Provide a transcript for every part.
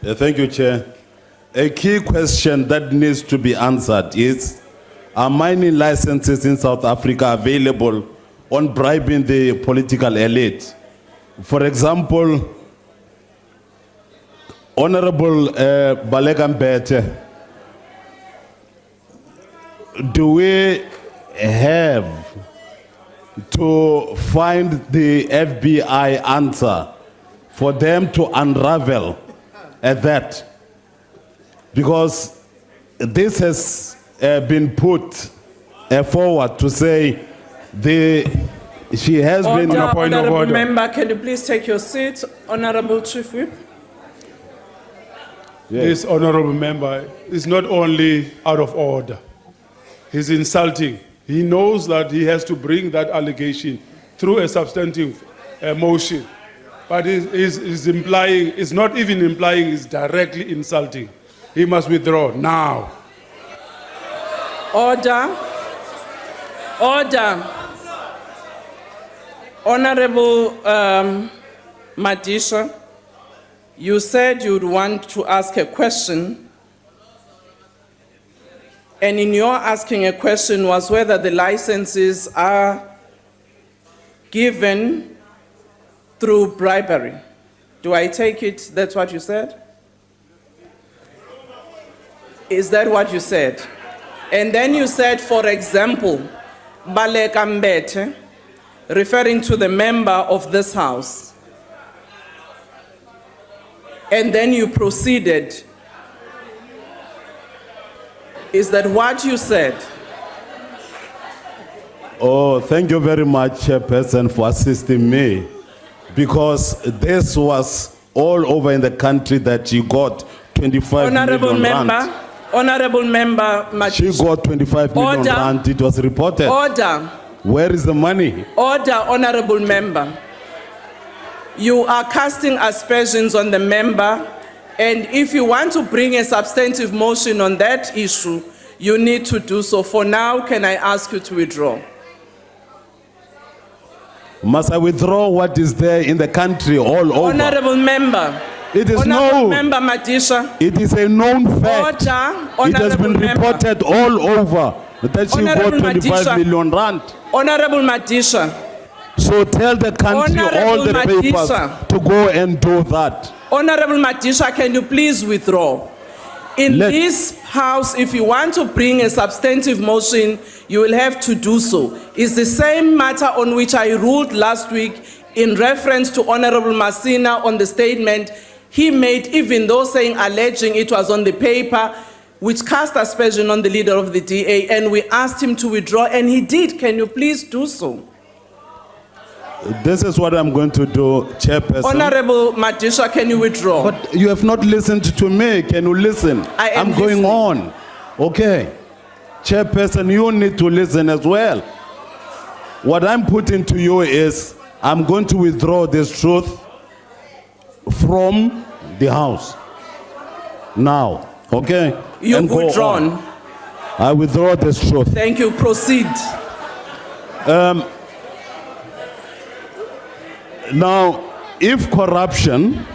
Thank you, Chair. A key question that needs to be answered is, are mining licenses in South Africa available on bribing the political elite? For example, Honorable Balekambete, do we have to find the FBI answer for them to unravel that? Because this has been put forward to say she has been... On a point of order. Member, can you please take your seat? Honorable Chief Whip. Yes. This honorable member is not only out of order, he's insulting. He knows that he has to bring that allegation through a substantive motion, but is implying, is not even implying, is directly insulting. He must withdraw now. Order. Order. Honorable Madisha, you said you'd want to ask a question, and in your asking a question was whether the licenses are given through bribery. Do I take it that's what you said? Is that what you said? And then you said, for example, Balekambete, referring to the member of this house. And then you proceeded. Is that what you said? Oh, thank you very much, Chairperson, for assisting me. Because this was all over in the country that you got 25 million rand. Honorable Member Madisha. She got 25 million rand. It was reported. Order. Where is the money? Order, Honorable Member. You are casting aspersions on the member, and if you want to bring a substantive motion on that issue, you need to do so. For now, can I ask you to withdraw? Must I withdraw what is there in the country all over? Honorable Member. It is Honorable known. Member Madisha. It is a known fact. Order. It has been reported all over that she got 25 million rand. Honorable Madisha. So tell the country, all the papers, to go and do that. Honorable Madisha, can you please withdraw? In this house, if you want to bring a substantive motion, you will have to do so. It's the same matter on which I ruled last week in reference to Honorable Masina on the statement he made, even though saying, alleging it was on the paper, which cast aspersion on the leader of the DA, and we asked him to withdraw, and he did. Can you please do so? This is what I'm going to do, Chairperson. Honorable Madisha, can you withdraw? But you have not listened to me. Can you listen? I'm going on. Okay. Chairperson, you need to listen as well. What I'm putting to you is, I'm going to withdraw this truth from the House. Now. Okay? You've withdrawn. I withdraw this truth. Thank you. Proceed. Now, if corruption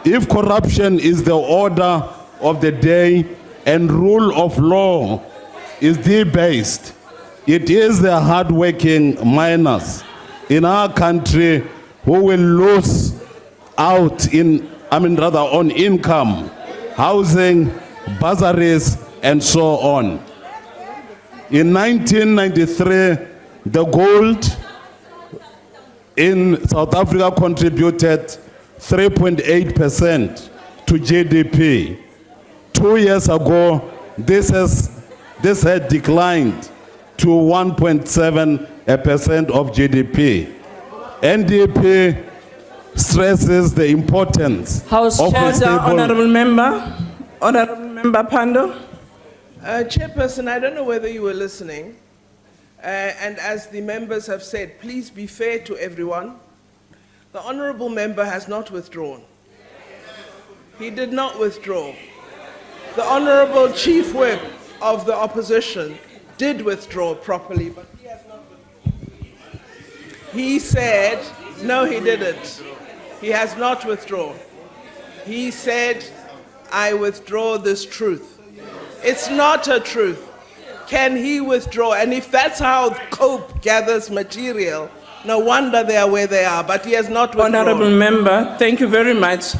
is the order of the day and rule of law is debased, it is the hard-working miners in our country who will lose out on income, housing, bursaries, and so on. In 1993, the gold in South Africa contributed 3.8% to GDP. 2 years ago, this had declined to 1.7% of GDP. NDP stresses the importance House of a stable... Honorable Member Pando. Chairperson, I don't know whether you were listening. And as the members have said, please be fair to everyone. The honorable member has not withdrawn. He did not withdraw. The honorable chief whip of the opposition did withdraw properly, but he has not withdrawn. He said, no, he didn't. He has not withdrawn. He said, I withdraw this truth. It's not a truth. Can he withdraw? And if that's how COPE gathers material, no wonder they are where they are, but he has not withdrawn. Honorable Member, thank you very much.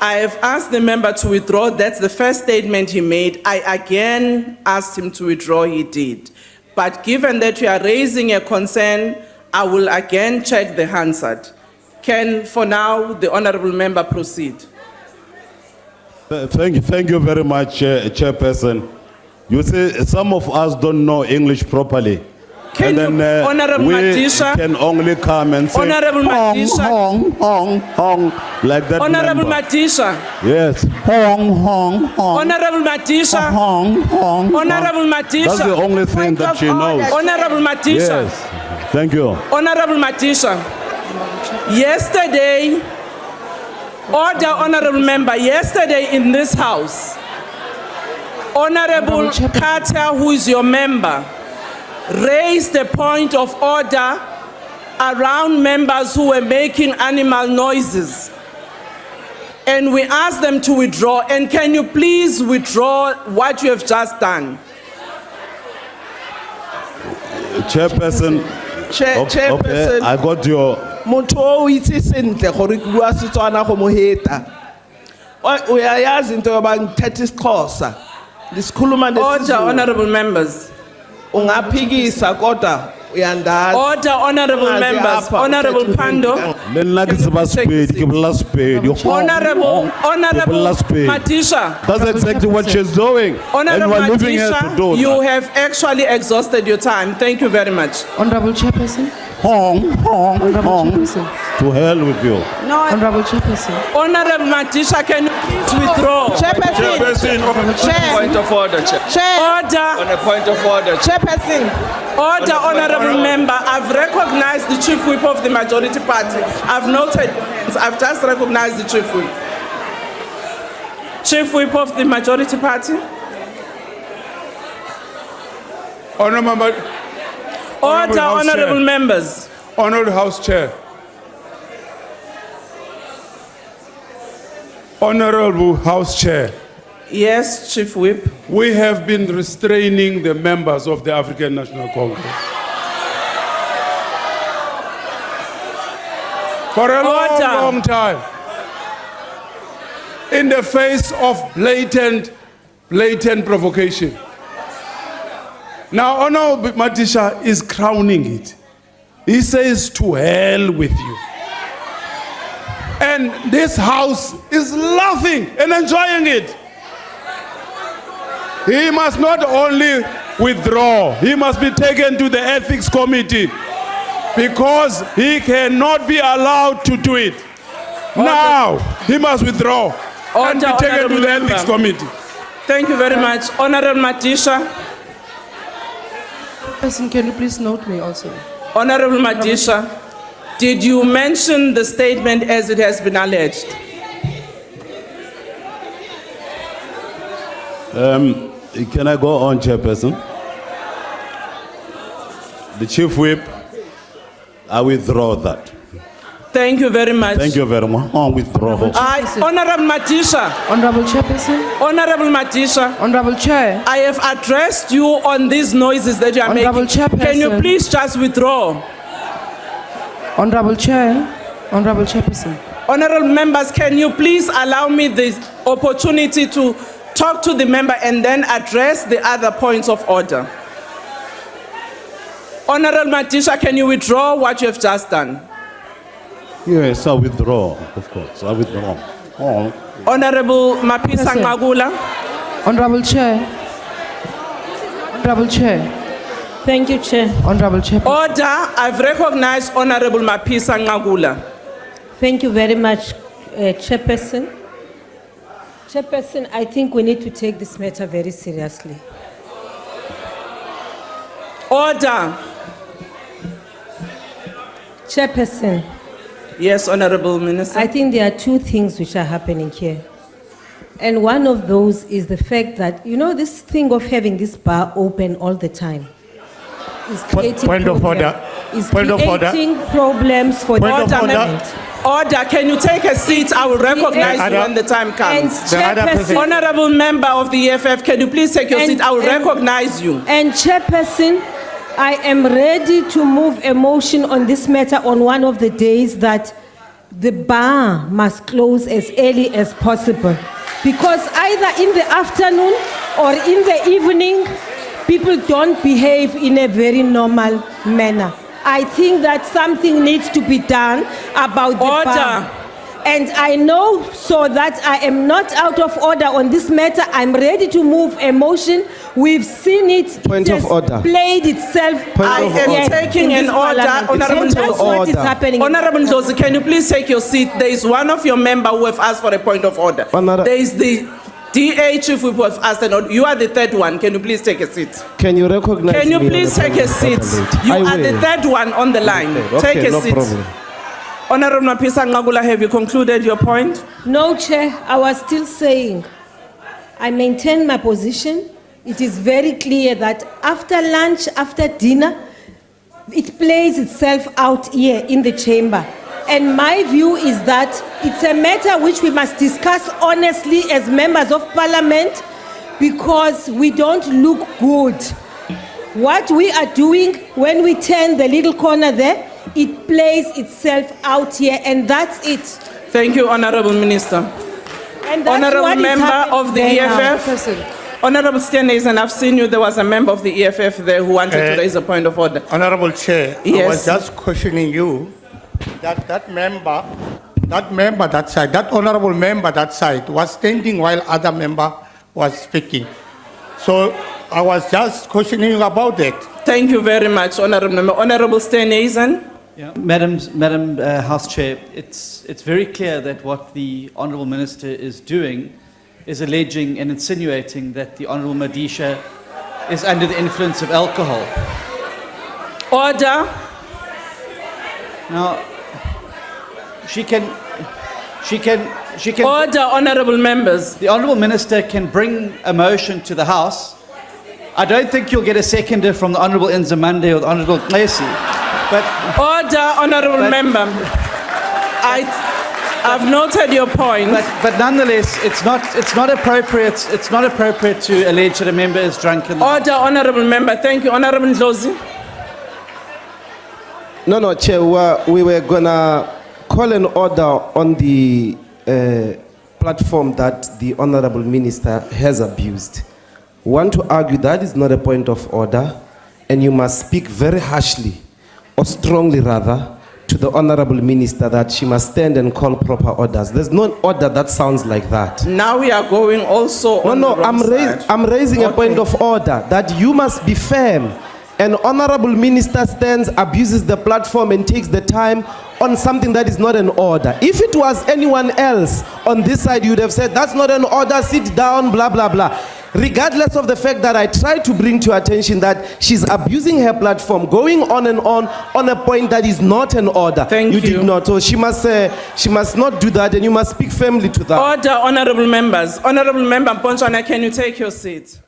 I have asked the member to withdraw. That's the first statement he made. I again asked him to withdraw. He did. But given that you are raising a concern, I will again check the Hansard. Can, for now, the honorable member proceed? Thank you very much, Chairperson. You see, some of us don't know English properly. Can and you, then Honorable we Madisha, can only come and say, Honorable hong, Madisha, hong, hong, hong, like that Honorable member. Madisha, Yes, hong, hong, hong, Honorable Madisha, hong, hong, Honorable hong. That's the Madisha, only thing that she knows. Honorable Madisha, Yes, thank you. Honorable Madisha. Yesterday, honorable member, yesterday in this house, Honorable Carter, who is your member, raised a point of order around members who were making animal noises. And we asked them to withdraw. And can you please withdraw what you have just done? Chairperson, Chairperson, okay, I got your... motho o itse sentle gore ke bua Setswana go mo heta. O ya yazi into yoba ngithetha isiXhosa. Lisikhuluma Order, honorable members. Ungaphikisa kodwa uyandazi. Order, honorable members. Honorable Pando. Honorable Madisha. That's exactly what she's doing. Honorable And we're leaving her to Madisha, do you that. have actually exhausted your time. Thank you very much. Honorable Chairperson. Hong, hong, Honorable hong. Chairperson. To hell with you. Honorable Chairperson. Honorable Madisha, can you please withdraw? Chairperson. Point of order, Chair. Order, On a point of order, Chair. Chairperson. order, honorable member. I've recognized the chief whip of the majority party. I've noted your hands. I've just recognized the chief whip. Chief whip of the majority party. Honorable Order, House honorable Chair. members. Honored House Chair. Honorable House Chair, Yes, chief whip. we have been restraining the members of the African National Congress for a Order. long time in the face of blatant provocation. Now, Honorable Madisha is crowning it. He says, to hell with you. And this house is laughing and enjoying it. He must not only withdraw, he must be taken to the ethics committee because he cannot be allowed to do it. Now, he must withdraw and be Order, taken to honorable the member. ethics committee. Thank you very much. Honorable Madisha. Person, can you please note me also? Honorable Madisha, did you mention the statement as it has been alleged? Can I go on, Chairperson? The Chief Whip, I withdraw that. Thank you very much. Thank you very much. I withdraw. Honorable Madisha. Honorable Chairperson. Honorable Madisha. Honorable Chair. I have addressed you on these noises that you are Honorable making. Chairperson. Can you please just withdraw? Honorable Chair. Honorable Chairperson. Honorable members, can you please allow me the opportunity to talk to the member and then address the other points of order? Honorable Madisha, can you withdraw what you have just done? Yes, I withdraw, of course. I withdraw. Oh. Honorable Mapisa Yes, sir. Ngagula. Honorable Chair. Honorable Chair. Thank you, Chair. Honorable Chairperson. Order, I've recognized Honorable Mapisa Ngagula. Thank you very much, Chairperson. Chairperson, I think we need to take this matter very seriously. Order. Chairperson, Yes, Honorable Minister. I think there are two things which are happening here. And one of those is the fact that, you know, this thing of having this bar open all the time is creating Point of problem- order. Is Point of order. creating problems for the Point of order. government. Order, can you take a seat? I will recognize you when the time And comes. The other Chairperson, person- Honorable member of the EFF, can you please take your And- seat? I will and- recognize you. and Chairperson, I am ready to move a motion on this matter on one of the days that the bar must close as early as possible. Because either in the afternoon or in the evening, people don't behave in a very normal manner. I think that something needs to be done about the Order. bar. And I know so that I am not out of order on this matter. I'm ready to move a motion. We've seen it. Point it of has order. Played itself. I of am order. taking in an this order. parliament. Honorable And that's what is order. happening. Honorable Ndlozi, can you please take your seat? There is one of your member who have asked for a point of order. Honor- There is the DA chief who have asked an order. You are the third one. Can you please take a seat? Can you recognize Can you me, please Honorable take a seat? Parliament? You I are the will. third one on the line. Okay, Take a no seat. problem. Honorable Mapisa Ngagula, have you concluded your point? No, Chair, I was still saying, I maintain my position. It is very clear that after lunch, after dinner, it plays itself out here in the chamber. And my view is that it's a matter which we must discuss honestly as members of parliament because we don't look good. What we are doing when we turn the little corner there, it plays itself out here, and that's it. Thank you, Honorable Minister. And that's Honorable what is member happening of the there now. EFF. Honorable Stennis, and I've seen you, there was a member of the EFF there who wanted to raise a point of order. Honorable Chair, I Yes. was just questioning you that member that side, that honorable member that side was standing while other member was speaking. So I was just questioning you about that. Thank you very much, Honorable Member. Honorable Stennis. Yeah. Madam House Chair, it's very clear that what the Honourable Minister is doing is alleging and insinuating that the Honourable Madisha is under the influence of alcohol. Order. Now, she can, Order, honorable members. the Honourable Minister can bring a motion to the House. I don't think you'll get a seconder from the Honourable Nzamande or the Honourable Knesi, but Order, honorable But- member. I've noted your point. But nonetheless, it's not appropriate to allege that a member is drunk in the Order, honorable member. Thank you, Honorable Ndlozi. No, Chair, we were gonna call an order on the platform that the Honorable Minister has abused. Want to argue that is not a point of order, and you must speak very harshly, or strongly rather, to the Honorable Minister that she must stand and call proper orders. There's no order that sounds like that. Now we are going also on the wrong side. I'm raising a Okay. point of order that you must be firm. An honorable minister stands, abuses the platform and takes the time on something that is not an order. If it was anyone else on this side, you would have said, that's not an order, sit down, blah, blah, blah. Regardless of the fact that I tried to bring to your attention that she's abusing her platform, going on and on a point that is not an order. Thank you. did not. So she must not do that, and you must speak firmly to that. Order, honorable members. Honorable member Mponchana, can you take your seat?